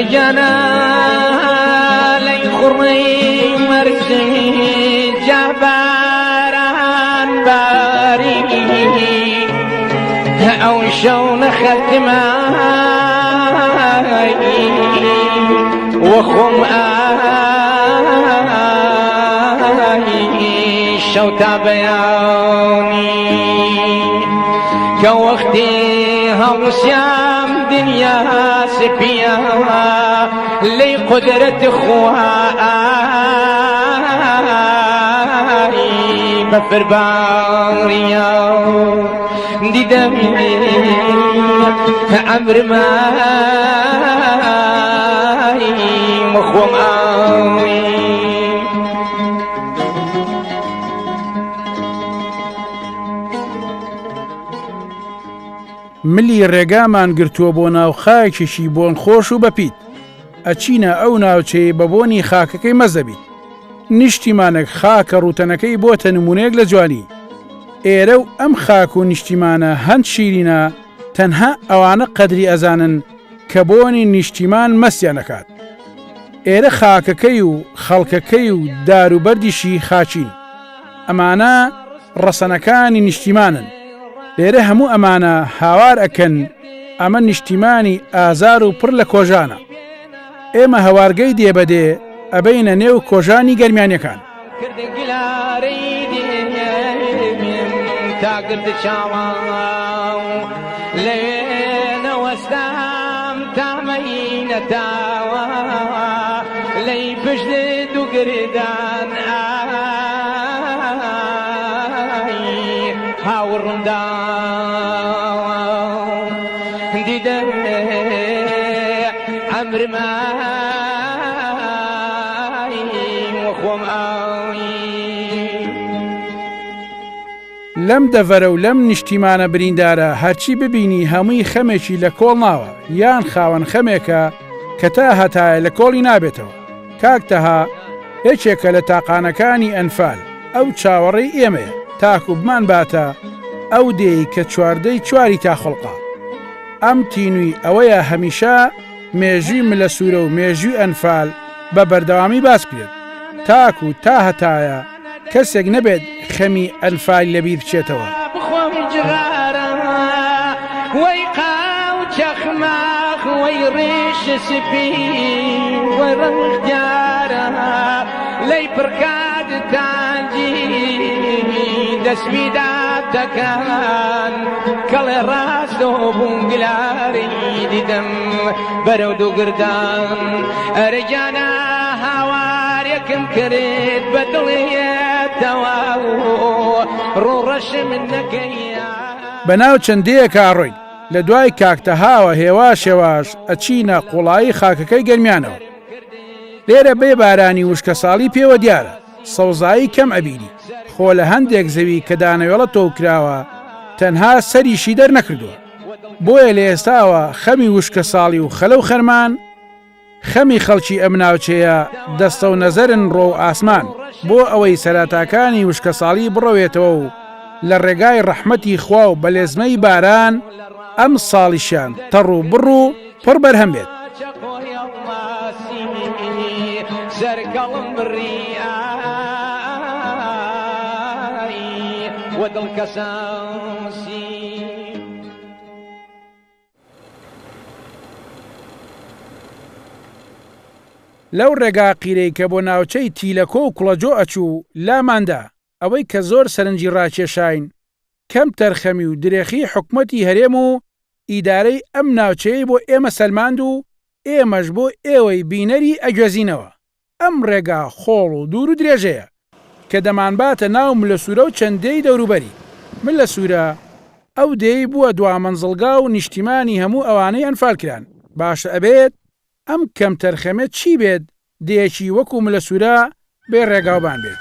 رجانا لي خري مرسي جاباران باري أو شون ختماي وخم شوتا بياني كوختي هوسيام دنيا سبيا لي قدرة خواي بفر باريا دي دمي عمر ماي مخوم آوي ملی ڕێگامان گرتووە بۆ ناو خاکێکی بۆن خۆش و بەپیت ئەچینە ئەو ناوچەی بە بۆنی خاکەکەی مەزەبیت نیشتیمانێک خاکە ڕوتەنەکەی بۆتە نمونەیەک لە جوانی ئێرە و ئەم خاک و نیشتیمانە هەند شیرینە تەنها ئەوانە قەدری ئەزانن کە بۆنی نیشتیمان مەسیان نەکات ئێرە خاکەکەی و خەڵکەکەی و داروبەردیشی خاچین ئەمانە ڕەسەنەکانی نیشتیمانن لێرە هەموو ئەمانە هاوار ئەکەن ئەمە نیشتیمانی ئازار و پڕ لە کۆژانە ئێمە هەوارگەی دێبەدێ ئەبەینە نێو کۆژانی گەرمیانیەکان لێنەوەستام تامەینەتاوە لەی پشت دووگردان هاوڕمدا دیدە ئەمرمای وەخۆم ئاوی لەم دەڤەرە و لەم نیشتیمانە بریندارە هەرچی ببینی هەمووی خەمێکی لە کۆڵ ناوە یان خاوەن خەمێکە کە تا هەتایە لە کۆڵی نابێتەوە کاکتەها یەکێکە لە تاقانەکانی ئەنفال ئەو چاوەڕێی ئێمەیە تاکو بمان باتە ئەو دێی کە چواردەی چواری تاخڵقا ئەم تینووی ئەوەیە هەمیشە مێژووی ملە سوورە و مێژووی ئەنفال بە بەردەوامی باس کرێت تاکو تا هەتایە کەسێک نەبێت خەمی ئەنفال لەبیر بچێتەوە بخۆم جغارە وەی قاو چەخماخ وەی ڕێش سپی وەی ڕەنگ دیارە لەی پڕکات تانجی دەسمیدا دەکەن کەڵێ ڕاستەوە بوونگلاری دیدەم بەرەو دووگردان ئەرەگیانە هاوارێکم کرد بە دڵێتەوە ڕۆڕەش من نەکەیە بەناو چەندەیەک ئاڕۆین لە دوای کاکتەهاوە هێواش هێواش ئەچینە قوڵایی خاکەکەی گەرمیانەوە لێرە بێ بارانی وشکە ساڵی پێوە دیارە سەوزایی کەم ئەبینی خۆ لە هەندێک زەوی کە دانەوێڵە تۆ کراوە تەنها سەریشی دەرنەکردووە بۆیە لە ئێستاوە خەمی وشکە ساڵی و خەلە و خەرمان خەمی خەڵکی ئەم ناوچەیە دەستە و نەزەرن ڕۆ و ئاسمان بۆ ئەوەی سەراتاکانی وشکە ساڵی بڕەوێتەوە و لە ڕێگای ڕەحمەتی خوا و بەلێزمەی باران ئەم ساڵیشان تەڕ و بڕ و پڕ بەرهەم بێت سەرگەڵم بڕیایی وەدڵ کەساسی لەو ڕێگا قیرەی کە بۆ ناوچەی تیلەکۆ و کوڵەجۆ ئەچوو لاماندا ئەوەی کە زۆر سەرنجی ڕاکێشاین کەم تەرخەمی و درێخی حکومەتی هەرێم و ئیدارەی ئەم ناوچەیە بۆ ئێمە سەلماند و ئێمەش بۆ ئێوەی بینەری ئەگوێزینەوە ئەم ڕێگا خۆڵ و دوور و درێژەیە کە دەمانباتە ناو ملە سوورە و چەندەی دەوروبەری ملە سوورە ئەو دێی بووە دوا مەنزڵگا و نیشتیمانی هەموو ئەوانەی ئەنفالکران باشە ئەبێت ئەم کەم تەرخەمێت چی بێت دێکی وەکو ملە سوورە بێ ڕێگاوبان بێت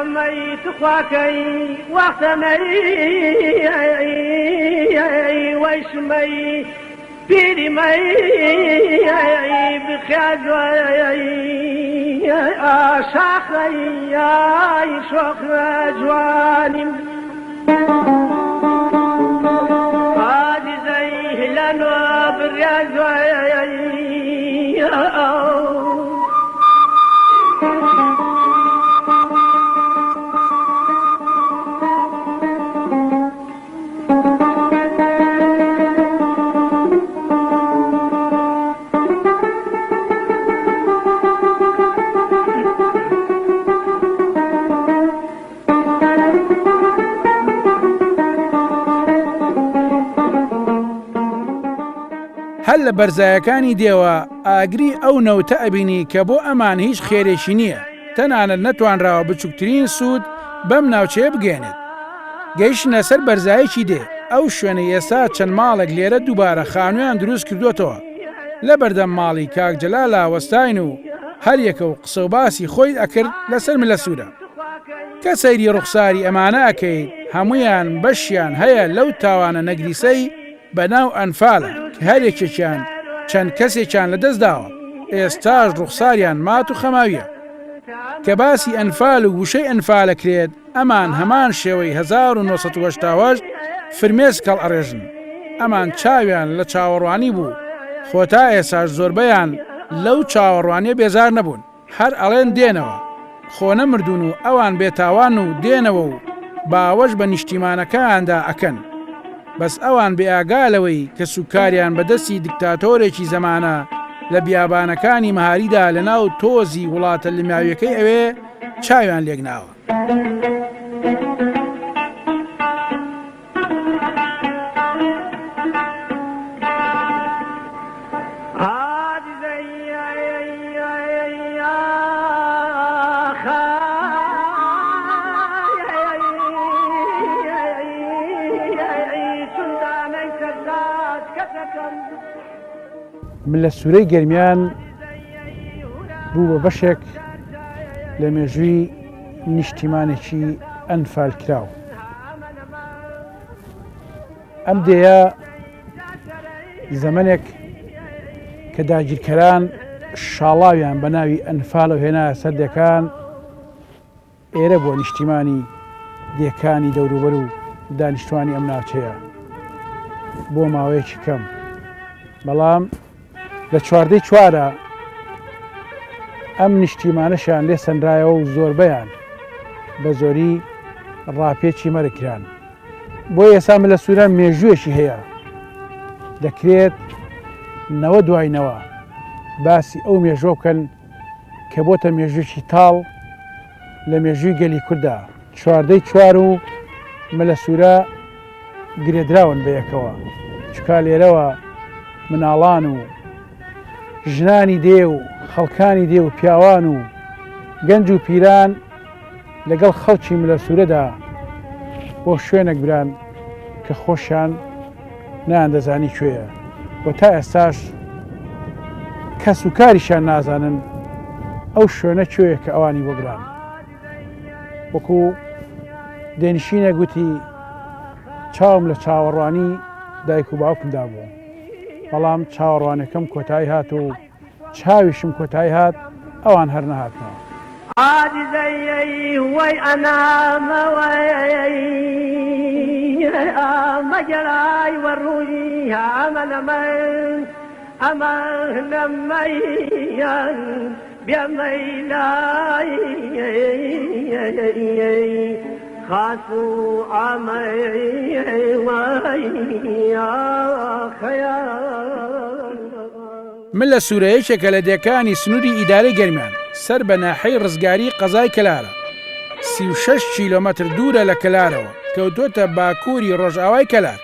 ميت خواكي وقتمي واسمي بيري مي بخياجي شاخي شوخ جواني هادي زي لانو برياجي هەل لە بەرزایەکانی دێوە ئاگری ئەو نەوتە ئەبینی کە بۆ ئەمان هیچ خێرێکی نییە تەنانەت نەتوانراوە بچووکترین سوود بەم ناوچەیە بگێنێت گەیشتنە سەر بەرزایەکی دێ ئەو شوێنە ئێستا چەند ماڵێک لێرە دووبارە خانوویان دروست کردوێتەوە لە بەردەم ماڵی کاک جەلالا وەستاین و هەر یەکە و قسە و باسی خۆی ئەکرد لەسەر ملە سوورە کە سەیری ڕوخساری ئەمانە ئەکەیت هەمویان بەشیان هەیە لەو تاوانە نەگریسەی بەناو ئەنفالە کە هەرێکێکیان چەند کەسێکیان لەدەستداوە ئێستاش ڕوخساریان مات و خەماویە کە باسی ئەنفال و وشەی ئەنفالەکرێت ئەمان هەمان شێوەی 1970 فرمێز کەڵ ئەڕێژن ئەمان چاویان لە چاوەڕوانی بوو خۆتا ئێساش زۆربەیان لەو چاوەڕوانیە بێزار نەبوون هەر ئەڵێن دێنەوە خۆ نەمردون و ئەوان بێتاوان و دێنەوە و باوەش بە نیشتیمانەکەیاندا ئەکەن بەس ئەوان بێئاگالەوەی کە سوکاریان بەدەستی دیکتاتۆرێکی زەمانە لە بیابانەکانی مەهاریدا لە ناو تۆزی وڵاتە لەماویەکەی ئەوێ چاویان لێگناوە. من لە سوورەی گەرمیان بوو بە بەشێک لە مێژووی نیشتیمانێکی ئەنفال کراو. ئەم دەیە زەمنێک کە داگیرکەران شاڵاویان بە ناوی ئەنفال و هێنایە سەر دەکان ئێرە بۆ نیشتیمانی دێکانی دەوروبەر و دانیشتوانی ئەم ناوچەیە بۆ ماوەیەکی کەم بەڵام لە 14 ئەم نیشتیمانەشان لێ سەنرایەوە و زۆربەیان بە زۆری ڕاپێکی مەرەکران بۆ ئێستا لە سووران مێژوویەکی هەیە دەکرێت نەوە دواینەوە باسی ئەو مێژوە بکەن کە بۆتە مێژوویەکی تاڵ لە مێژووی گەلی کووردا 14 و مەلە سوورە گرێدراون بەیەکەوە چکا لێرەوە مناڵان و ژنانی دێ و خەڵکانی دێ و پیاوان و گەنج و پیران لەگەڵ خەڵکی ملە سوورەدا بۆ شوێنێک بران کە خۆشیان نایاندەزانی کوێیە و تا ئێستاش کەس و کاریشان نازانن ئەو شوێنە کوێیە کە ئەوانی بۆ بران وەکو دێنشینە گوتی چاوم لە چاوەڕوانی دایک و باوکمدا بوو بەڵام چاوەڕوانەکەم کۆتایی هات و چاویشم کۆتایی هات ئەوان هەر نەهاتنەوە. عاجزي وي أنا مجراي والروي عمل من أمان ميان بميلاي خاصو عمي ويا خيال من لە سوورەیەکێکە لە دێکانی سنووری ئیدارەی گەرمیان سەر بە ناحەی ڕزگاری قەزای کەلارە 36 کیلۆمەتر دوورە لە کەلارەوە کەوتۆتە باکووری ڕۆژئاوای کەلار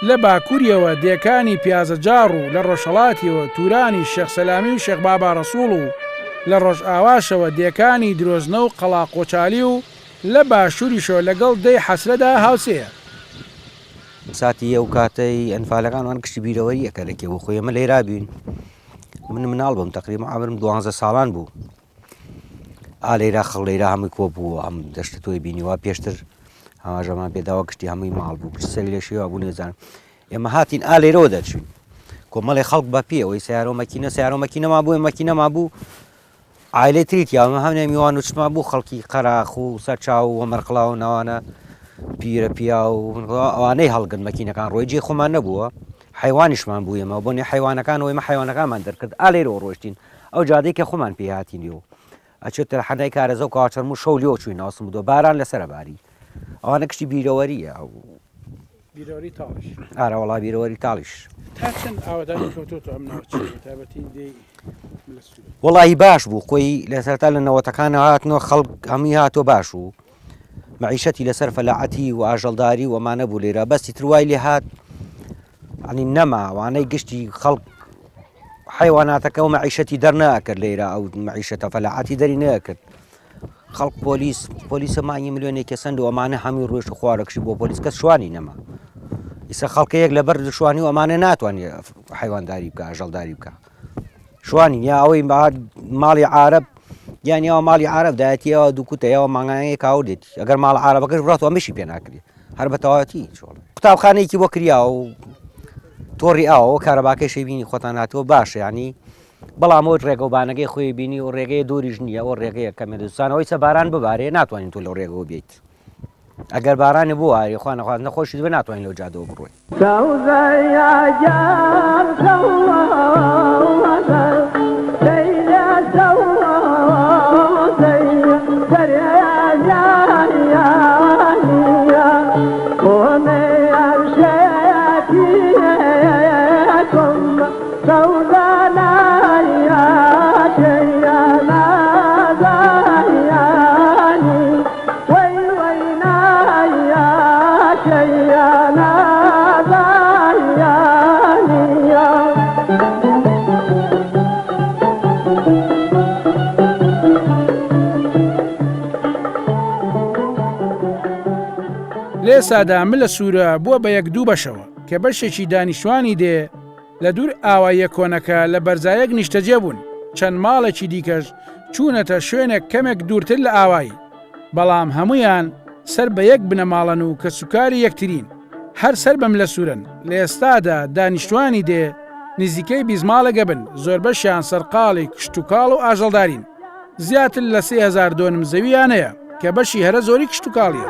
لە باکووریەوە دێکانی پیازەجاڕ و لە ڕۆژهەڵاتیەوە تورانی شێخ سەلامی و شێخ بابا ڕەسوڵ و لە ڕۆژئاواشەوە دێکانی درۆزنە و قەڵاقۆچالی و لە باشووریشەوە لەگەڵ دەی حەسرەدا هاوسەیە. ساتی ئەو کاتەی ئەنفالەکانوان کشتی بیرەوەری ئەکەلێکی بۆ خۆی ئەمە لێرابووین من مناڵ بووم تقریبا عمرم 12 ساڵان بوو ئالێرا خەڵێرا هەمووی کۆ بووە هەم دەشتە تۆی بینیوە پێشتر هەواژەمان پێداوە گشتی هەمووی ماڵ بوو سەری لە شێوە بوو نێزان ئێمە هاتین ئالێرەوە دەچوین کۆمەڵی خەڵک بە پێەوەی سیارۆمەکینەما بوو مەکینەما بوو عیلەی تریتیاومە هەمنێ میوان و چما بوو خەڵکی قەراخ و سەرچاو و مەرقڵاو و ناوانە پیرە پیا و ئەوانەی هەڵگرن مەکینەکان ڕۆیجێ خۆمان نەبووە حیوانیشمان بوو ئێمە بۆ نێ حیوانەکان و ئێمە حیوانەکانمان دەرکرد ئالێرەوە ڕۆشتین ئەو جادەی کە خۆمان پێ هاتینیەوە ئەچێتە حەدای کارەزە و کاچەرم و شەو لێوە چووین ناسم بوو باران لەسەر باری ئەوانە کشتی بیرەوەریە ئەو بیرەوەری تاڵش ئارە وڵا بیرەوەری تاڵیش تا چەند ئاوادانی کەوتۆتە ئەم ناوچەیە تایبەتی دێی وڵی باش بوو خۆی لەسەرتا لە نەوەتەکان هاتنەوە خەڵک هەمووی هاتۆ باش و معیشەتی لەسەر فەلاعەتی و ئاژەڵداری وەمانە بوو لێرە بەستی تروای لێ هات ئەنی نەما وانەی گشتی خەڵک حیواناتەکە و معیشەتی دەرناکرد لێرە ئەو معیشەتە فەلاعەتی دەری نەکرد خەڵک پۆلیسە مانگی ملیۆنێکی سند و ئەمانە هەمووی ڕۆژ و خوارەکشی بۆ پۆلیس کەس شوانی نەما ئیسە خەڵکەیەک لەبەر شوانی و ئەمانە ناتوانێت حیوانداری بکە ئاژەڵداری بکە شوانی یا ئەوەی ماڵی عارب یانیەوە ماڵی عارب دایەتیەوە دووکوتەیەوە ماگایەیە کاو دێتی ئەگەر ماڵ عاربەکەش بڕاتەوە مشی پێ ناکرێت هەر بە تەواوەتی قوتابخانەیەکی بۆ کریا و تۆڕی ئاوە کارەباکەی شەبینی خۆتان هاتووە باشە ینی بەڵام ئەوە ڕێگەوبانەکەی خۆی بینی و ڕێگەی دووریش نییە ئەوە ڕێگەیە کەمێدوستانەوەی سە باران ببارێ ناتوانین تۆ لەو ڕێگەوە بێیت ئەگەر بارانی بوو ئاری خوان نەخواست نەخۆشی بە ناتوانین لەو جادەوە بڕۆین لێسادا من لە سوورە بووە بە یەک دوو بەشەوە کە بەشێکی دانیشتوانی دێ لە دوور ئاوایە کۆنەکە لە بەرزایەک نیشتەجێ بوون چەند ماڵێکی دیکەش چوونەتە شوێنێک کەمێک دوورتر لە ئاوایی بەڵام هەمویان سەر بە یەک بنەماڵن و کە سوکاری یەکترین هەر سەر بەم لە سوورن لە ئێستادا دانیشتوانی دێ نزیکەی بیزماڵەگە بن زۆر بەشیان سەرقاڵی کشتتوکاڵ و ئاژەڵدارین زیاتر لە 3000 دۆنم زەویانەیە کە بەشی هەرە زۆری کشتتوکاڵیە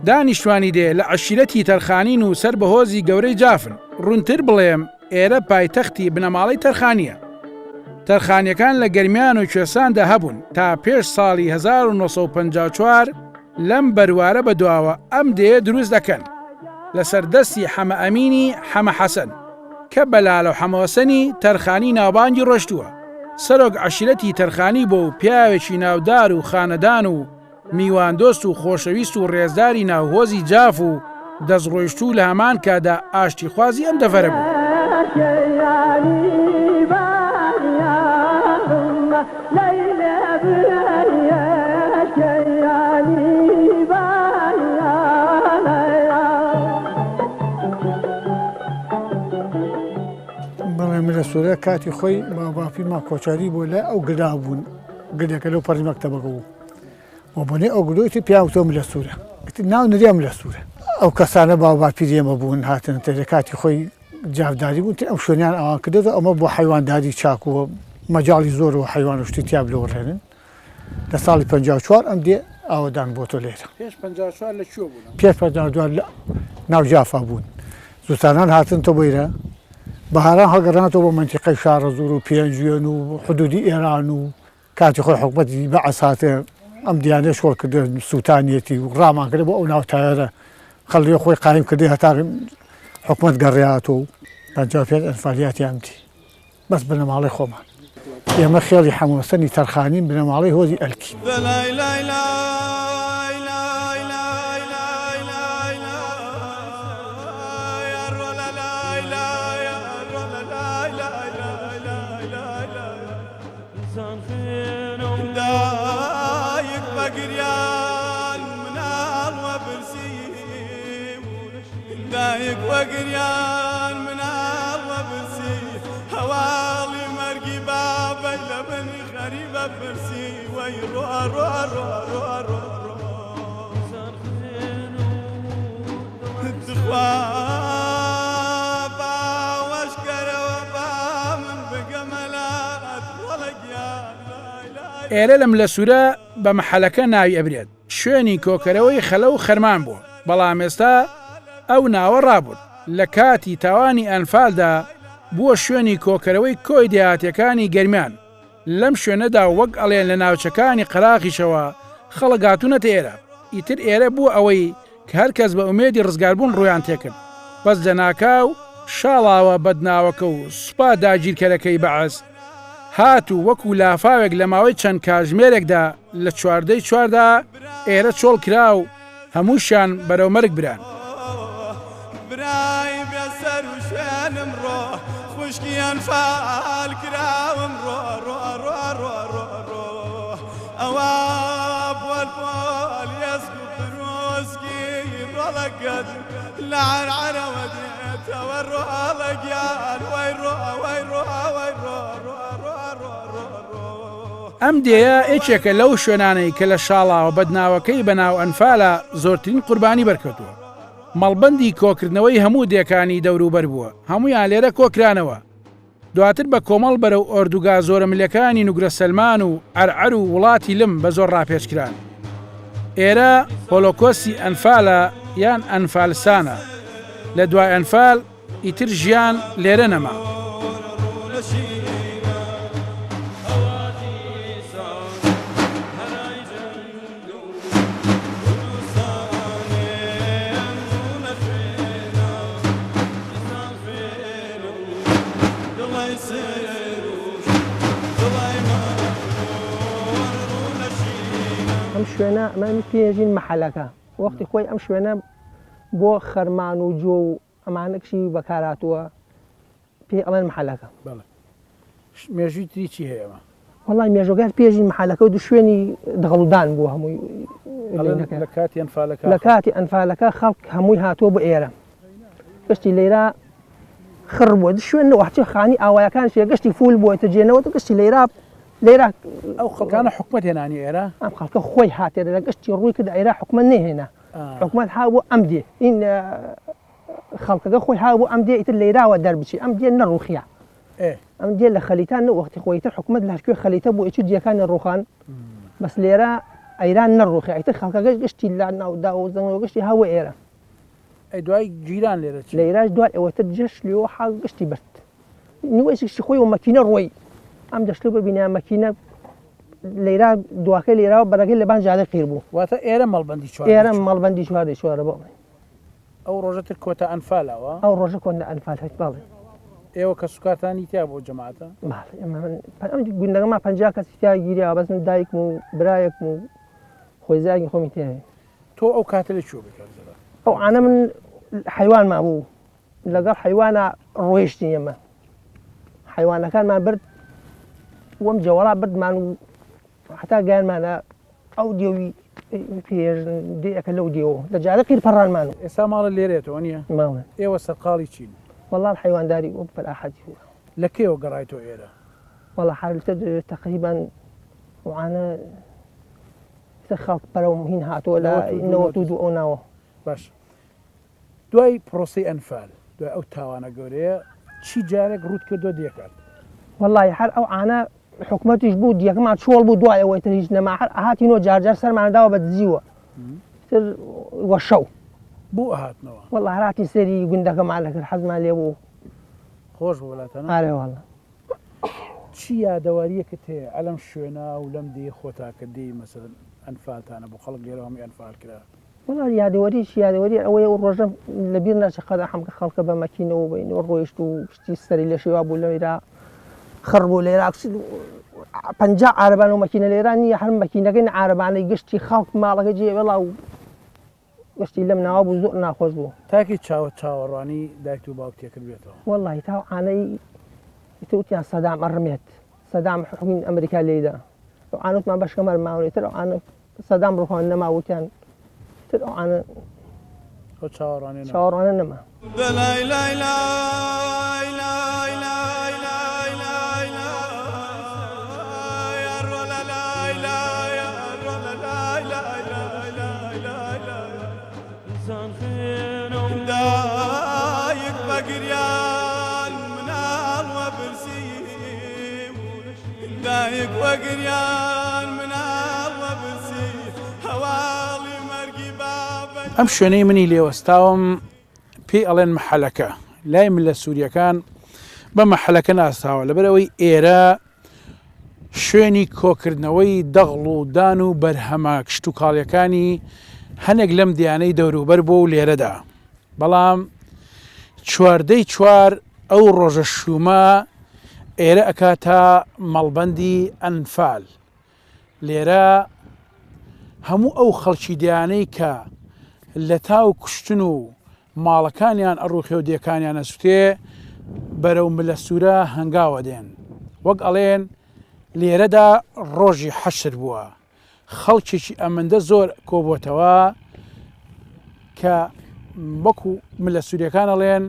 دانیشتوانی دێ لە عەشیرەتی تەرخانین و سەر بەهۆزی گەورەی جافن ڕوونتر بڵێم ئێرە پایتەختی بنەماڵی تەرخانیە تەرخانیەکان لە گەرمیان و کوێساندا هەبوون تا پێش ساڵی 1954 لەم بەروارە بەدواوە ئەم دێ دروست دەکەن لە سەردەستی حەمە ئەمینی حەمە حەسەن کە بەلالە و حەمەوەسەنی تەرخانی ناوبانگی ڕۆشتووە سەرۆک عەشیرەتی تەرخانی بۆ و پیاوێکی ناودار و خانەدان و میواندۆست و خۆشەویست و ڕێزداری ناوهۆزی جاف و دەستڕۆیشتوو لە هەمان کادا ئاشتی خوازی ئەم دەڤەرە بوو. بەڵێ لە سوورە کاتی خۆی باپیما کۆچاری بۆ لە ئەو گدا بوون گدێکە لەو پەڕی مەکتەبەکە بوو و بۆنێ ئەو گدۆیتی پیاوتۆم لە سوورە ناو نریام لە سوورە ئەو کەسانە باپیرێمە بوون هاتن تێ کاتی خۆی جافداری بوون ئەم شوێنیان ئەوان کردێتە ئەمە بۆ حیوانداری چاک و مەجاڵی زۆر و حیوان و شتی تیاب لەوەڕێنن لە ساڵی 54 ئەم دێ ئاوەدان بۆ تۆ لێرە پێش 54 لە ناو جافا بوون زوستانان هاتن تۆ بۆیرە بەهاران هەڵگەڕاتەوە بۆ منتیقەی شارەزور و پێنجوێن و حدودی ئێران و کاتی خۆی حکومەتی بەعەس هاتێ ئەم دیانێ شۆڵ کردێ سووتانیەتی و ڕامان کردێ بۆ ئەو ناوتایەرە خەڵکی خۆی قایم کردێ هەتا حکومەت گەڕێهاتەوە و 55 ئەنفالیاتیان دی بەس بنەماڵی خۆمان ئێمە خێڵی حەمووسەنی تەرخانین بنەماڵی هۆزی ئەلکی وقريان من الله برسي هوالي مرقي بابا لبني غريبة برسي ويرو رو رو رو رو رو تخوابا واشكر وبا من بقملات ولقيان ئێرە لەم لە سوورە بە مەحەلەکە ناوی ئەبرێت شوێنی کۆکەرەوەی خەلە و خەرمان بووە بەڵام ئێستا ئەو ناوە ڕابوت لە کاتی تاوانی ئەنفالدا بووە شوێنی کۆکەرەوەی کۆی دەهاتیەکانی گەرمیان لەم شوێنەدا وەک ئەڵێن لە ناوچەکانی قەراقیشەوە خەڵگاتونەتە ئێرە ئیتر ئێرە بوو ئەوەی کە هەر کەس بە ئومێدی ڕزگاربوون ڕویان تێکرد بەس لە ناکاو شاڵاوە بەدناوەکە و سوپا داگیرکەرەکەی بەعەس هات و وەکو لافاوێک لە ماوەی چەند کاتژمێرێکدا لە چواردەی چواردا ئێرە چۆڵ کرا و هەمووشیان بەرەو مەرگ بران براي بيسر وشانم رو خشكي انفال كراوم رو رو رو رو رو رو اواب والبول يسكو بروسكي رولقد لعن على وديت والرولقيان ويرو ويرو ويرو رو رو رو رو ئەم دێیە ئێچێکە لەو شوێنانەی کە لە شاڵاوە بەدناوەکەی بەناو ئەنفالە زۆرترین قوربانی بەرکەوتووە مەڵبەندی کۆکردنەوەی هەموو دێکانی دەوروبەر بووە هەموویان لێرە کۆکرانەوە دواتر بە کۆمەڵ بەرەو ئۆردوگا زۆرەملەکانی نوگرە سەلمان و ئەرعەر و وڵاتی لم بە زۆر ڕاپێچکران ئێرە هۆلۆکۆستی ئەنفالە یان ئەنفالسانە لە دوای ئەنفال ئیتر ژیان لێرە نەما ئەم شوێنە ئەمانی پێژین مەحەلەکە وەختی خۆی ئەم شوێنە بۆ خەرمان و جۆ و ئەمانەکشی بەکاراتوە پێ ئەڵێن مەحەلەکە مێژووی تری چی هەیەمە وەڵای مێژۆگات پێژین مەحەلەکە و دو شوێنی دەغڵدان بوو هەمووی لە کاتی ئەنفالەکە لە کاتی ئەنفالەکە خەڵک هەمووی هاتووە بۆ ئێرە گشتی لێرە خڕ بووە دو شوێن وەحچی خانی ئاوایەکان شێ گشتی فول بووە تەجێنەوە گشتی لێرە ئەو خەڵکانە حکومەت هێنانی ئێرە ئەم خەڵکە خۆی هاتێرە لە گشتی ڕووی کرد ئێرە حکومەت نەهێنا حکومەت ها بۆ ئەم دێ این خەڵکەکە خۆی ها بۆ ئەم دێ ئیتر لێراوە دەربچی ئەم دێ نەڕوخیا ئەم دێ لە خەلیتان وەختی خۆیتر حکومەت لە هەرکوێ خەلیتە بۆ ئیچ دیەکانی ڕوخان بەس لێرە ئەیران نەڕوخی ئیتر خەڵکەکە گشتی لا ناودا و زەنگەوە گشتی هاوە ئێرە دوای گیران لە ئێراش دوای ئەوەتر جەش لێەوە حاڵ گشتی برد نیوەیشی خۆی و مەکینە ڕۆی ئەم دەشتو ببینە مەکینە لێرا دواکە لێراوە بەرەکەی لەبان جادە قیر بوو واتە ئێرە مەڵبەندی ئێرە مەڵبەندی چواردە چوارە بۆ ئەو ڕۆژەتر کۆتە ئەنفالەوە ئەو ڕۆژە کۆنە ئەنفال هەیت باڵێ ئێوە کە سوکاتانی تیا بۆ جەماعەتە گوندەکەمان 50 کەسی تیا گیریا بەسم دایکم و برایەکم و خۆی زاگی خۆمی تێ تۆ ئەو کاتە لە چۆ بکات ئەو ئانە من حیوان مابوو لەگەڵ حیوانە ڕۆیشتی ئێمە حیوانەکانمان برد وەم جەوەڵا بردمان و حتا گیانمانە ئەو دێوی پێژ دێەکە لەو دێەوە لە جارە قیر پەڕانمان و ئێستا ماڵە لێرێتەوە نییە ماڵێ ئێوە سەرقاڵی چین وەڵا حیوانداری وە بەراحەتی هو لە کێوە گەڕایتۆ ئێرە وەڵا حالتە تقریبا وانە خەڵک بەرەو هین هاتووە لە 92 ئەو ناوە باش دوای پرۆسی ئەنفال دوای ئەو تاوانە گەورەیە چی جارێک ڕوت کردو دێکات وەڵی هەر ئەو ئانە حکومەتیش بوو دیەکەمان چۆڵ بوو دوای ئەوەی تر هیچ نەما هەر ئاهاتینەوە جارجار سەرمانەداوە بە دزیوە تر وە شەو بوو ئاهاتنەوە وەڵا هەراتی سەری گوندەکەمان لەکرد حەزمان لێ بوو خۆش بۆ وڵاتەنە ئارێ وەڵا چی یادەواریەکە تێ ئەلەم شوێنە و لەم دێ خۆتاکە دێی مەسەرن ئەنفالتانە بۆ خەڵک لێرە هەمی ئەنفال کرا وەڵا یادەوەریش یادەوەری ئەوەیە و ڕۆژە لەبیر ناچەقەدا حەمکە خەڵکە بە مەکینەوە بینەوە ڕۆیشت و شتی سەری لە شێوا بوو لەوێرا خڕبوو لێرا پەنج عارەبان و مەکینە لێران نیە هەر مەکینەکەی عارەبانەی گشتی خەڵک ماڵەکە جێوێڵا و گشتی لەم ناوە بوو زۆر ناخۆش بوو تاکی چاوەڕوانی دایک و باوک تێکرد بێتەوە وەڵی تاوانەی وتیان سەدام ئەڕمێت سەدام حکومین ئەمریکا لێدا ئەوانوتمان بەشکەمەر ماونێتتر ئەوانە سەدام ڕوخان نەماوتیان تر ئەوانە چاوەڕوانە نەما ئەم شوێنەی منی لێوەستاوم پێی ئەڵێن مەحەلەکە لای من لە سووریەکان بە مەحەلەکە ناساوە لەبەرەوەی ئێرە شوێنی کۆکردنەوەی دەغڵ و دان و بەرهەمە کشت و کاڵیەکانی هەنێک لەم دیانەی دەوروبەر بۆ و لێرەدا بەڵام چواردەی چوار ئەو ڕۆژە شومە ئێرە ئەکاتە مەڵبەندی ئەنفال لێرە هەموو ئەو خەڵکی دیانەی کە لە تاو کوشتن و ماڵەکانیان ئەڕوخێ و دیەکانیان ئەسوتێ بەرەو ملە سوورە هەنگاوە دێن وەک ئەڵێن لێرەدا ڕۆژی حەشر بووە خەڵکێکی ئەمەندە زۆر کۆبووتەوە کە وەکو ملە سووریەکان ئەڵێن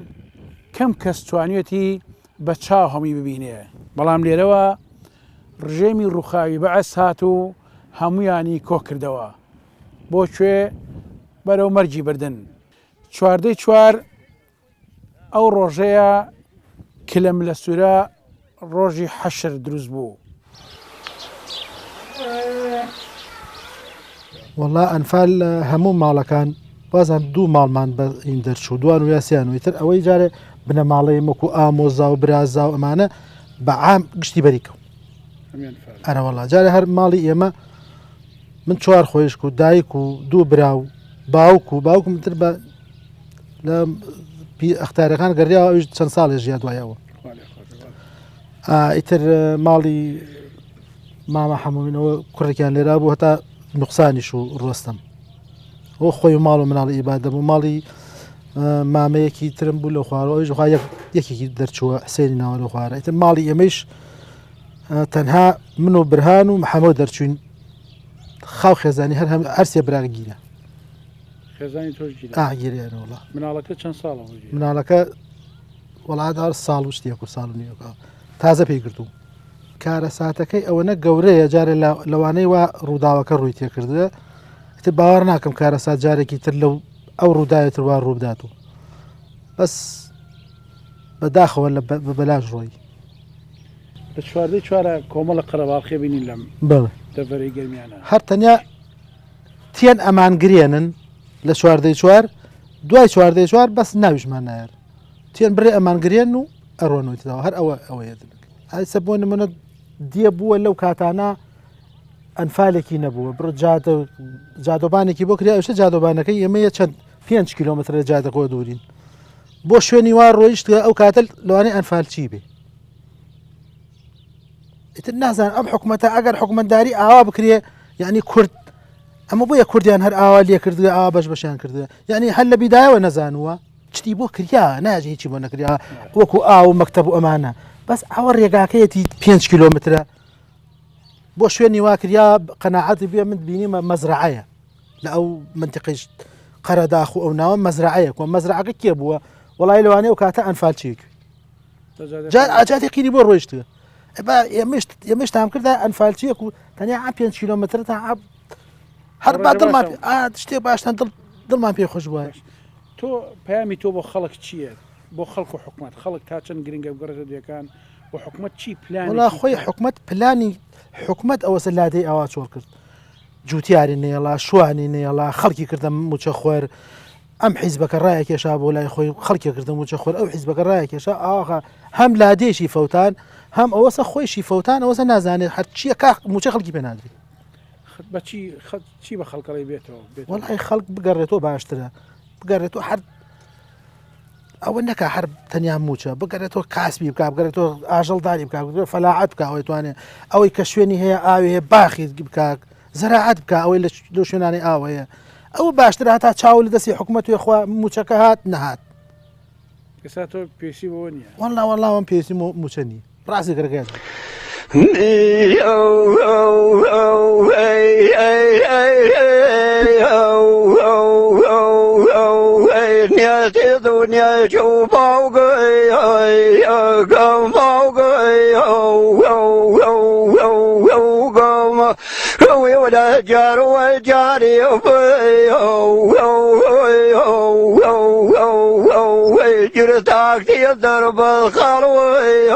کەم کەس توانێتی بە چاو هەمی ببینێ بەڵام لێرەوە ڕژێمی ڕووخاوی بەعەس هات و هەمویانی کۆ کردەوە بۆکوێ بەرەو مەرجی بردن چواردەی چوار ئەو ڕۆژەیە کە لە ملە سوورە ڕۆژی حەشر دروست بوو وەڵا ئەنفال هەموو ماڵەکان بازان دوو ماڵمان بە ئین دەرچوو دوان و یاسیان ویتر ئەوەی جارێ بنە ماڵەیە مەکو ئامۆزا و برازا و ئەمانە بە عام گشتی بەریکە ئەرە وەڵا جارێ هەر ماڵی ئێمە من چوار خۆشک و دایک و دوو براو باوکم تر بە لە ئەختارەکان گەڕیاوە ئەوش چەند ساڵێ ژیا دوایەوە ئیتر ماڵی مامە هەمووینەوە کوڕێکیان لێرا بوو هەتا نوقسانیش و ڕۆستم ئەو خۆی ماڵ و مناڵی ئیبادە بوو ماڵی مامەیەکی ترم بوو لە خوارەوە ئەوش یەکێکی دەرچووە حسێنی ناوە لە خوارە ئیتر ماڵی ئێمەش تەنها من و برهان و محەمەد دەرچوین خاو خێزانی هەرسێ براگیرە گیرێنەوەڵا مناڵەکە چەند ساڵ مناڵەکە وڵات ساڵ و شتێک و ساڵ نیوەکە تازە پێی کردو کارە ساتەکەی ئەوەنە گەورەیە جارێ لەوانەی وا ڕووداوەکە ڕووی تێکردە تر باوەڕ ناکەم کارە سات جارێکی تر لەو ئەو ڕووداوێتتر وا ڕوودات و بەس بەداخەوە لە بەلاژ ڕۆی لە چواردەی چوارە کۆمەڵە قەرەباڵخێ بینین لەم دەڤەرەی گەرمیانە هەر تەنیا تێن ئەمانگرێنن لە چواردەی چوار دوای چواردەی چوار بەس ناویشمان نایەر تێن بڕێ ئەمانگرێن و ئەڕۆنەوەیتەوە هەر ئەوەیە ئایسە بۆ نمونە دیە بووە لەو کاتانە ئەنفالێکی نەبووە بڕ جادۆبانێکی بۆ کریا ئەوشە جادۆبانەکەی ئێمەیە چەند 5 کیلۆمتر لە جادەخۆ دوورین بۆ شوێنی وا ڕۆیشتە ئەو کاتە لەوانەیە ئەنفال چی بێ ئیتر نازان ئەم حکوومەتە ئەگەر حکوومەتداری ئاوا بکرێ یعنی کورد ئەمە بۆیە کوردیان هەر ئاوا لێ کردووە ئاوا بەش بەشیان کردووە یعنی هەر لە بیدایەوە نەزانووە چتی بۆ کریا ناژی هیچی بۆ نەکریا وەکو ئاو مەکتەب و ئەمانە بەس ئەوە ڕێگاکەیەتی 5 کیلۆمترە بۆ شوێنی واکریا قەناعەتی بێ من بینیمە مەزرعەیە لە ئەو منتیقیش قەرەداخ و ئەو ناوە مەزرعەیە و مەزرعەکە کێ بووە وڵای لەوانەیە و کاتە ئەنفال چیک ئاجاتی قیری بۆ ڕۆیشتە ئێمەش تام کردا ئەنفالچیەک و تەنیا 5 کیلۆمتر تا هەر با دڵمان شتێک باشتان دڵمان پێ خۆش بووە تۆ پەیامی تۆ بۆ خەڵک چییە بۆ خەڵک و حکومت خەڵک تا چەند گرنگە بگەڕێتە دیەکان بۆ حکومت چی پلان وڵا خۆی حکومت پلانی حکومت ئەوەسە لادەی ئاوا چۆر کرد جوتیاری نێڵا شوانی نێڵا خەڵکی کردم موچە خۆر ئەم حیزبەکە ڕایە کێشا بۆ لای خۆی خەڵکی کردم موچە خۆر ئەو حیزبەکە ڕایە کێشا ئاخە هەم لادێشی فەوتان هەم ئەوەسە خۆیشی فەوتان ئەوەسە نازانێت هەر چییە کاخ موچە خەڵکی پێنادری بەچی چی بە خەڵکەڵی بێتەوە وڵای خەڵک بگەڕێتەوە باشترە بگەڕێتەوە هەر ئەوە نەکە هەر تەنیا موچە بگەرێتەوە کاسبی بک بگەرێتەوە ئاژەڵداری بک فەلاعەت بکە ئەوەی توانێت ئەوەی کە شوێنی هەیە ئاوی هەیە باخی بکات زەراعەت بکە ئەوەی لە شوێنانی ئاوەیە ئەوە باشتر هاتا چاو لە دەستی حکوومەت خوا موچەکە هات نەهات کەسا تۆ پێشی بۆ نییە وەڵاوەڵاوم پێویستی موچەنی ڕاستی گەرگێت نیازی دنیا جو باوگی گم باوگی گم روی ولا جار و جاری جر تاکتی در بالخلوی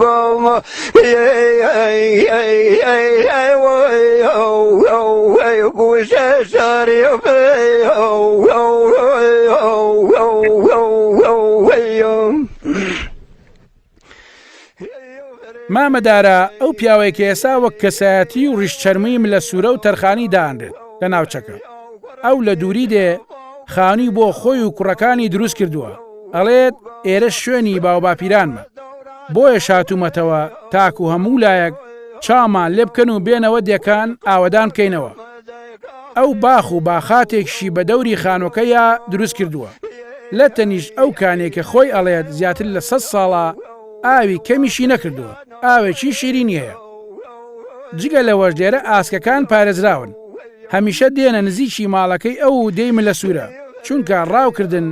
گم گوش شریف مامەدارە ئەو پیاوەی کە ئێسا وەک کەسایەتی و ڕیشچەرمیم لە سوورە و تەرخانی دانرێت لە ناوچەکە ئەو لە دووری دێ خانی بۆ خۆی و کوڕەکانی دروست کردووە ئەڵێت ئێرە شوێنی باوباپیرانمە بۆیە شاتومەتەوە تاکو و هەموو لایەک چامان لێ بکەن و بێنەوە دێکان ئاوەدان بکەینەوە ئەو باخ و باخاتێکشی بە دەوری خانۆکەیە دروست کردووە لە تەنیش ئەو کانێکە خۆی ئەڵێت زیاتر لە 100 ساڵە ئاوی کەمیشی نەکردووە ئاوێکی شیرینی هەیە جگە لەوەش لێرە ئاسکەکان پارێزراون هەمیشە دێنە نزیکی ماڵەکەی ئەو دەیمە لە سوورە چونکە ڕاوکردن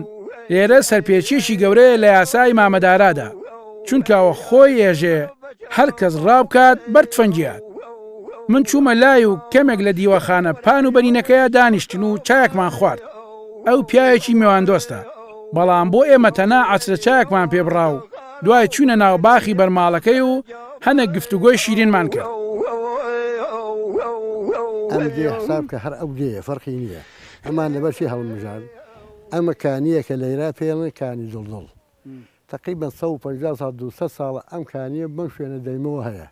لێرە سەرپێچێکی گەورەیە لە یاسای مامەدارادا چونکەوە خۆی ێژێ هەر کەس ڕاوکات بەرتفەنجیات من چوومە لای و کەمێک لە دیوەخانە پان و بەرینەکەیە دانیشتن و چایەکمان خوارد ئەو پیاوێکی میواندۆستە بەڵام بۆ ئێمە تەنا عەسرە چایەکمان پێبڕاو دوای چوونە ناو باخی بەرماڵەکەی و هەنە گفتوگۆی شیرینمان کرد ئەم دێ حساب کە هەر ئەو دێ فەرقی نییە ئەمان لەبەرشی هەڵمژان ئەمە کانیە کە لەیرا پێڵێن کانی دڵدڵ تقریبا 150 ساڵ 200 ساڵە ئەم کانیە بەم شوێنە دەیمەوە هەیە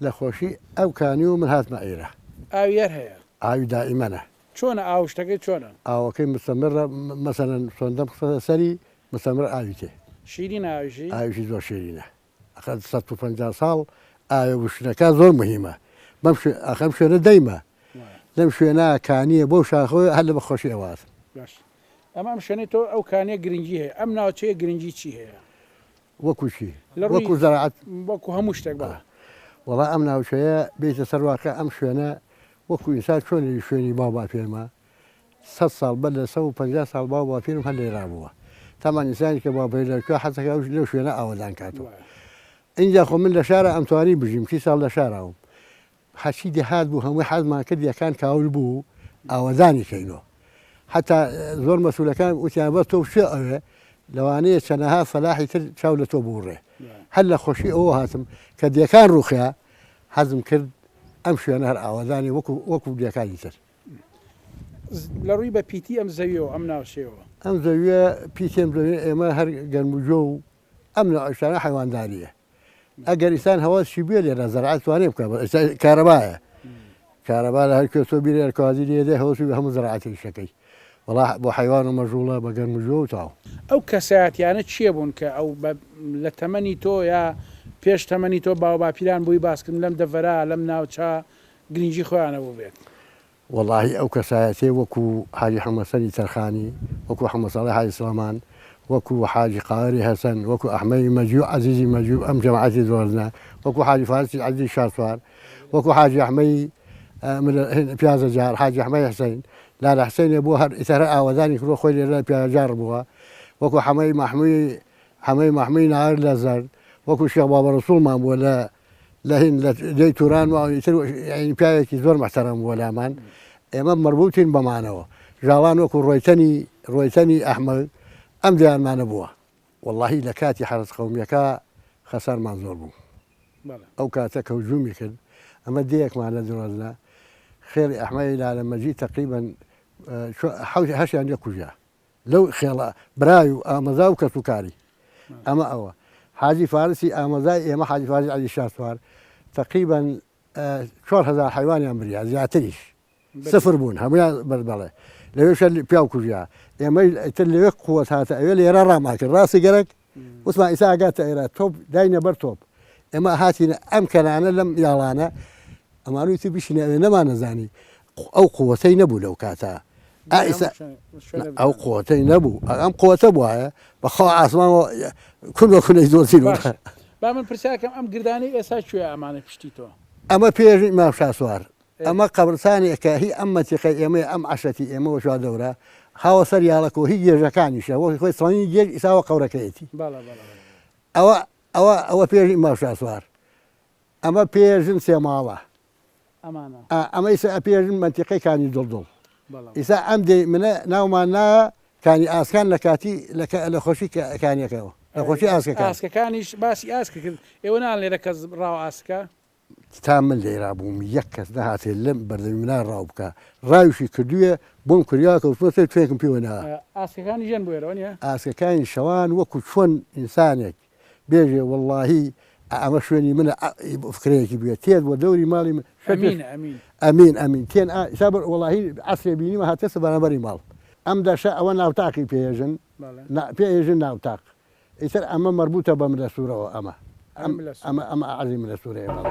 لە خۆشی ئەو کانی و من هاتمە ئێرە ئاویەر هەیە ئاوی دائیمەنە چۆنە ئاوشتەکەی چۆنە ئاوەکەی مستەمرە مەسەرەن سۆندەم سەری مستەمر ئاوی تێ شیرین ئاویشی زۆر شیرینە 150 ساڵ ئاوێ وشنەکە زۆر مهمە ئەخەم شوێنە دەیمە لەم شوێنە کانیە بۆ شاخۆی هەر لە بەخۆشی ئەوات ئەمام شوێنی تۆ ئەو کانێ گرنگی هەیە ئەم ناوچەیە گرنگی چی هەیە وەکوچی وەکو زەراعەت وەکو هەموو شتێک بە وەڵا ئەم ناوچەیە بێتە سەرواقع ئەم شوێنە وەکو ئینسان چۆنی شوێنی باوباپێرمە 100 ساڵ بەر لە 150 ساڵ باوباپێرم هەر لێرا بووە تامان ئینسانی کە باپێرەکە حەزەکە لەو شوێنە ئاوەدان کاتەوە اینجا خۆ من لە شارە ئەمتوانی بژیم 30 ساڵ لە شاراوم حەچی دەهات بوو هەمووی حەزمان کرد یەکان کاول بوو ئاوەدانی کەینەوە حتا زۆر مەسوولەکان وتیان بە تۆ شێ ئەوێ لەوانەیە چەنەها فەلاحی تر چاو لە تۆ بوڕێ هەر لە خۆشی ئەوە هاتم کە دیەکان ڕوخیا حەزم کرد ئەم شوێنە هەر ئاوەدانی وەکو دیەکانی تر لە ڕووی بە پیتی ئەم زەویەوە ئەم ناوچەیەوە ئەم زەویە پیتێم زەویە ئێمە هەر گەرموجۆ و ئەم ناوشانە حیوانداریە ئەگەر ئیسان هەواشی بێ لێرە زەرعەت توانێ بکە کارەبایە کارەبا لە هەر کوێ تۆ بیرێ ئەرکازی لێدە هەوەسی بە هەموو زەرعەتی شەکەی وڵا بۆ حیوان و مەژوڵە بە گەرموجۆ و تاو ئەو کەسایەتیانە چییە بوون کە ئەو لە تەمەنی تۆ یا پێش تەمەنی تۆ باوباپیران بووی باسکردن لەم دەڤەرا لەم ناوچە گرنگی خۆیانە بوو بێت واللهی ئەو کەسایەتێ وەکو حاجی حەمەسەری تەرخانی وەکو حەمەسەڵی حاجی سڵەمان وەکو حاجی قاوەری هەسەن وەکو ئەحمەدی مەجوو عەزیزی مەجوو ئەم جەماعەتی زۆرنا وەکو حاجی فارسی عەزیزی شارسوار وەکو حاجی ئەحمەدی پیازە جار حاجی ئەحمەدی حسەین لالە حسەینێ بۆ هەر ئیتەرە ئاوەدانی کردووە خۆی لێرە پیاجار بووە وەکو حەمەی مەحمووی ناهار لە زەرد وەکو شێخ بابە ڕەسوڵمان بووە لە هین لە دەی توران و ئیتر پیاوێکی زۆر مەحتەرەم بووە لامان ئێمە مەربوطین بەمانەوە ژاوان وەکو ڕۆیتەنی ئەحمەد ئەم دیانمانە بووە واللهی لە کاتی حرس قەومیەکە خەسارمان زۆر بوو ئەو کاتە کە هجوومی کرد ئەمە دەیەکمانە درۆزنە خێری ئەحمەدی لالە مەجید تقریبا هەشیان یەکوژە لەو خێڵە برای و ئامەزا و کەس و کاری ئەمە ئەوە حاجی فارسی ئامەزای ئێمە حاجی فارسی عەلی شاسوار تقریبا 4000 حیوانیان بریا زیاتریش سفر بوون هەمویان بەردەڵێ لەوێش پیاو کوژیا ئێمە تر لەوێ قووەت هاتە ئەوێ لێرە ڕاماکرد ڕاستی گەرەک وسمان ئیسا ئاگاتە ئێرە تۆپ داینە بەر تۆپ ئێمە هاتیینە ئەم کەلانە لەم یاڵانە ئەمانویتی بشینە ئەوێ نەمانەزانی ئەو قووەتەی نەبوو لەو کاتە ئەو قووەتەی نەبوو ئەم قووەتە بواە بەخوا ئاسمانەوە کونەکونەی زۆرچی با من پرسیاکەم ئەم گردانی ئێستا کوێ ئەمانە پشتی تۆ ئەمە پێژی مام شاسوار ئەمە قەبرستانێکە هی ئەم مەتیقی ئێمە ئەم عشەتی ئێمە وەشوا دەورە هاوەسەر یاڵەکە هی گێژەکانیشە وەی خۆی سڵی گێژ ئیساوە قەورەکەیەتی ئەوە پێژی مام شاسوار ئەمە پێژن سێ ماوە ئەمە ئیسا پێژن منتیقی کانی دڵدڵ ئیسا ئەم دێ منە ناومان نا کانی ئاسکان لە کاتی لە خۆشی کانیەکەەوە لە خۆشی ئاسکەکانیش باسی ئاسکە کرد ئێوە نان لێرە کەس ڕاو ئاسکە تا من لێرا بووم یەک کەس نەهاتێ لەم بەردەمی منە ڕاو بکە ڕاویشی کردووە بۆم کردیاکەوتۆ توێکم پێوەنا ئاسکەکانی ژەن بۆێرەوە نیە ئاسکەکانی شەوان وەکو چۆن ئینسانێک بێژێ وەڵڵاهی ئەمە شوێنی منە فکرەیەکی بێت تێت بۆ دەوری ماڵی من ئەمین تێن سابەر وەڵاهی عسرێ بینیمە هاتێسە بەرامبەری ماڵ ئەم دەشە ئەوە ناوتاقی پێژن پێژن ناوتاق ئیتر ئەمە مربوطە بە منە سوورەوە ئەمە عەزی منە سوورەیە ماڵ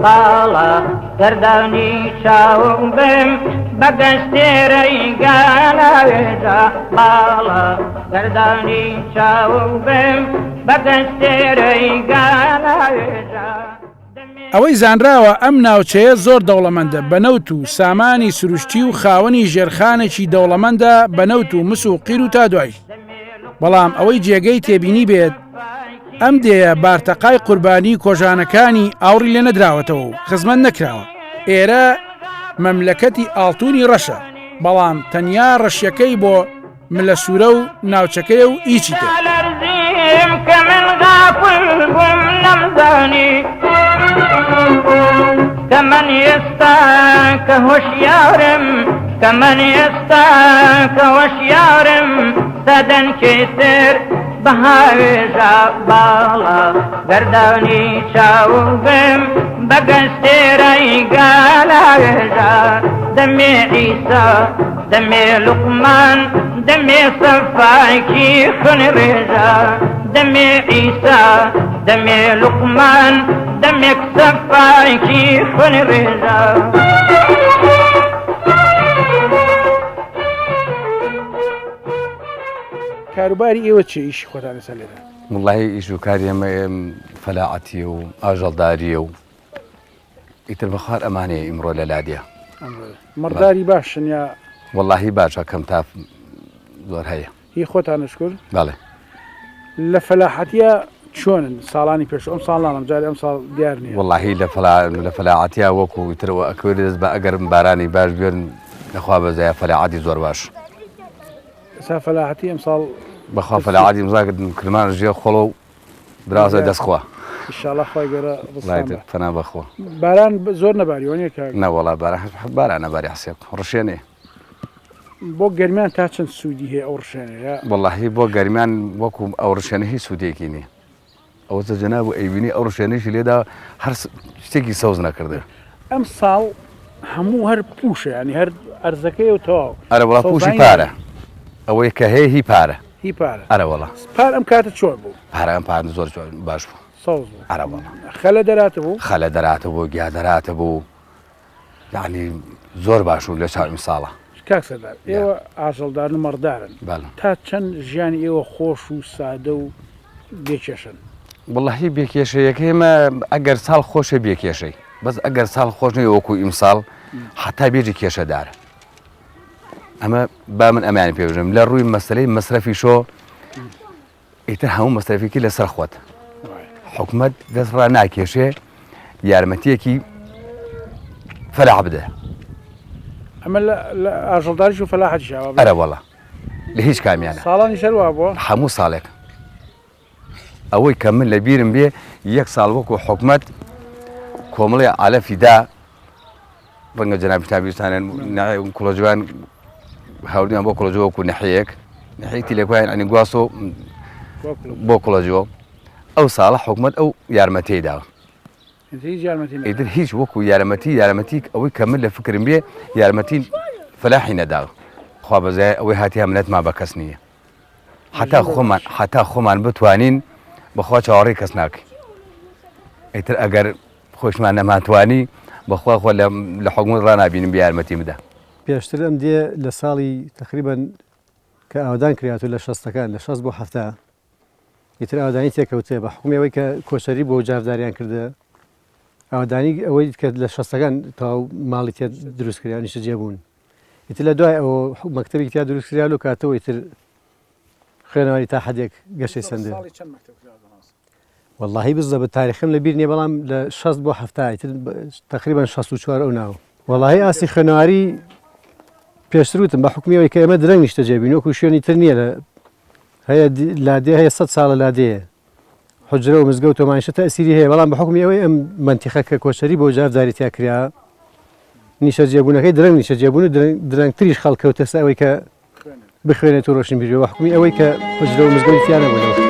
باڵا گەردانی چاوم بم بە گەشتێرەی گاناوێژە باڵا گەردانی چاوم بم بە گەشتێرەی گاناوێژە ئەوەی زانراوە ئەم ناوچەیە زۆر دەوڵەمەندە بەنەوت و سامانی سروشتی و خاوەنی ژێرخانێکی دەوڵەمەندە بەنەوت و مس و قیر و تا دوای بەڵام ئەوەی جێگەی تێبینی بێت ئەم دێە بارتەقای قوربانی کۆژانەکانی ئاوڕی لێ نەدراوەتەوە و خزمەت نەکراوە ئێرە مەملەکەتی ئاڵتونی ڕەشە بەڵام تەنیا ڕەشیەکەی بۆ ملە سوورە و ناوچەکەی و ئیچی تێ کە من غافڵ بووم نەمزانی کە من ئێستا کە هۆشیارم کە من ئێستا کە هۆشیارم دەدەن کێتر بەهاوێژە باڵا گەردانی چاوم بم بە گەشتێرەی گالاوێژە دەمێ ئیسا دەمێ لوقمان دەمێ سەفاکی خونڕێژە دەمێ ئیسا دەمێ لوقمان دەمێک سەفاکی خونڕێژە کاروباری ئێوە چی ئیشی خۆتان لەسەر لێرە وڵڵاهی ئیش و کاری ئەمە فەلاعەتیە و ئاژەڵداریە و ئیتر بەخوار ئەمانەیە ئیمڕۆ لە لادیە مەڕداری باشن یا وڵڵاهی باشە کەم تا زۆر هەیە هی خۆتانش کرد بەڵێ لە فەلاحەتیە چۆنن ساڵانی پێش ئەم ساڵانم جارێ ئەم ساڵ دیار نیە وڵڵاهی لە فەلاعەتیا وەکو ترەوە ئەکوێ دەست بە ئەگەر بارانی باش بێن نەخوا بەزایە فەلاعەتی زۆر باش ئێستا فەلاحەتی ئەم ساڵ بەخوا فەلاعەتی ئمزاکردن کرمان ژێ خۆڵە و درازە دەستخوا ئینشاڵڵا خوای گەورە فەنا بەخۆ باران زۆر نەباری وانە کاک نەوەڵا باران نەباری حسێب ڕشێنێ بۆ گەرمیان تا چەند سوودی هەیە ئەو ڕشێنەیە وەڵڵاهی بۆ گەرمیان وەکو ئەو ڕشێنە هیچ سوودێکی نییە ئەوە جەناب و ئەیبینی ئەو ڕشێنەیشی لێدا هەر شتێکی سەوز نەکردێ ئەم ساڵ هەموو هەر پوشە ینی هەر ئەرزەکەی و تەواو ئەرە وڵا پوشی پارە ئەوەی کە هەیە هی پارە هی پارە ئەرە وەڵا پار ئەم کاتە چۆن بوو پارە ئەم پار زۆر باش بوو سەوز ئەرە وەڵا خەلە دەراتە بوو خەلە دەراتە بوو گیا دەراتە بوو یعنی زۆر باش و لە چاوی ساڵە کاک سەردار ئێوە ئاژەڵدارن و مەڕدارن تا چەند ژیانی ئێوە خۆش و سادە و بێکێشن وڵڵاهی بێکێشەیەکە ئێمە ئەگەر ساڵ خۆشە بێکێشەی بەس ئەگەر ساڵ خۆش نەی وەکو ئیمساڵ حتا بێژی کێشەدارە ئەمە با من ئەمانی پێبژم لە ڕووی مەسلەی مەسرەفی شۆ ئیتر هەموو مەسرەفێکی لەسەر خۆت حکومەت دەستڕا ناکێشێ یارمەتیەکی فەلاح بدە ئەمە لە ئاژەڵداریش و فەلاحەتیش ئەرە وەڵا لە هیچ کامیانە ساڵانی شەروا بووە هەموو ساڵێک ئەوەی کە من لە بیرم بێ یەک ساڵ وەکو حکومەت کۆمەڵی ئالەفیدا ڕەنگە جەنابی تابیستانن کوڵەجوان هاوردیان بۆ کۆلۆژەوەکو نەحەیەک حيتي لكوين يعني قواسو بوكولوجيو أو صالح حكومة أو يارمتي دا إذا هيج وكو يارمتيك أو يكمل لفكر بيه يارمتي فلاحين دا خواب زي أو هاتيها منات ما بكسنية حتى خمان بتوانين بخوا شعوري كسناك إتر أجر خوش معنا ما تواني بخوا خو لحكومة رانا بين بيارمتي مدا پێشتر ئەم دێ لە ساڵی تقریبان کە ئاودان کراتو لە شەستەکان لە 6 بۆ 7 ئیتر ئاودانی تێکەوتێ بە حکومی ئەوەی کە کۆچەری بۆ جاافداریان کردە ئاودانی ئەوەی کە لە شەستەکان تاو ماڵی تێ دروستکریا نیشە جێبوون ئیتر لە دوای ئەوە مەکتەبی تیا دروستکریا و کاتەوە ئیتر خوێنەوەری تا حەدێک گەشەی سندێ واللهی بزە بە تاریخم لە بیر نییە بەڵام لە 6 بۆ 7 ئیتر تقریبان 64 ئەو ناو واللهی ئاسی خوێنەواری پێشتروتم بە حکومیەوەی کە ئێمە درەنگ نیشتە جێبین وەکو شوێنی تر نییە لە هەیە لادێ هەیە 100 ساڵە لادەیە حجرە و مزگەوت و مانیشە تەسیری هەیە بەڵام بە حکومی ئەوەی ئەم منتیخە کە کۆچەری بۆ جاافداری تیا کرا نیشە جێبوونەکەی درەنگ نیشە جێبوون و درەنگتریش خەڵکەوتە سا ئەوەی کە بخوێنێت و ڕۆشن بیرەوە حکومی ئەوەی کە حجرە و مزگەوتی تیا نەبوو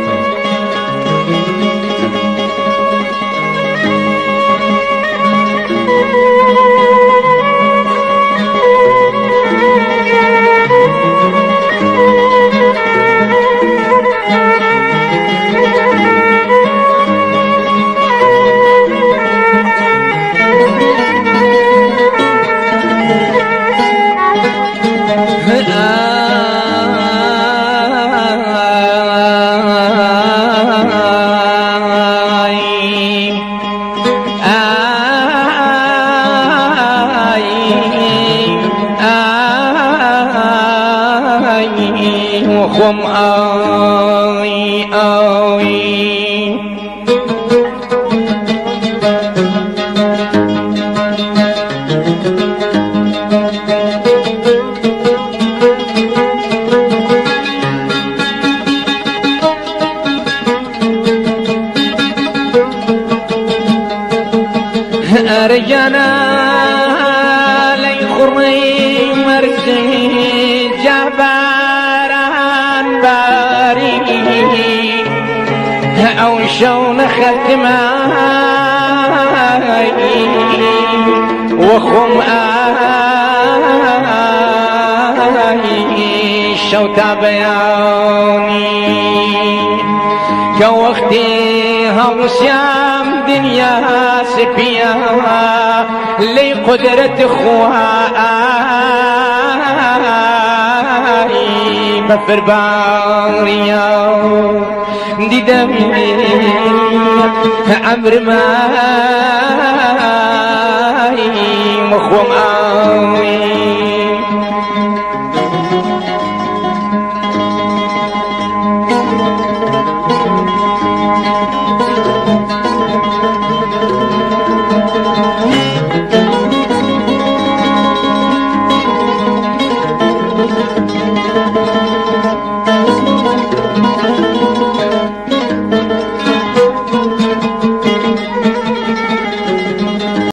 رجانا لي خري مرسي جباران باري أو شون ختماي وخم شوتا بياني كوختي هوسيام دنيا سبيا لي قدرة خواي بفر باريا دي دمي عمر ماي مخوم آوي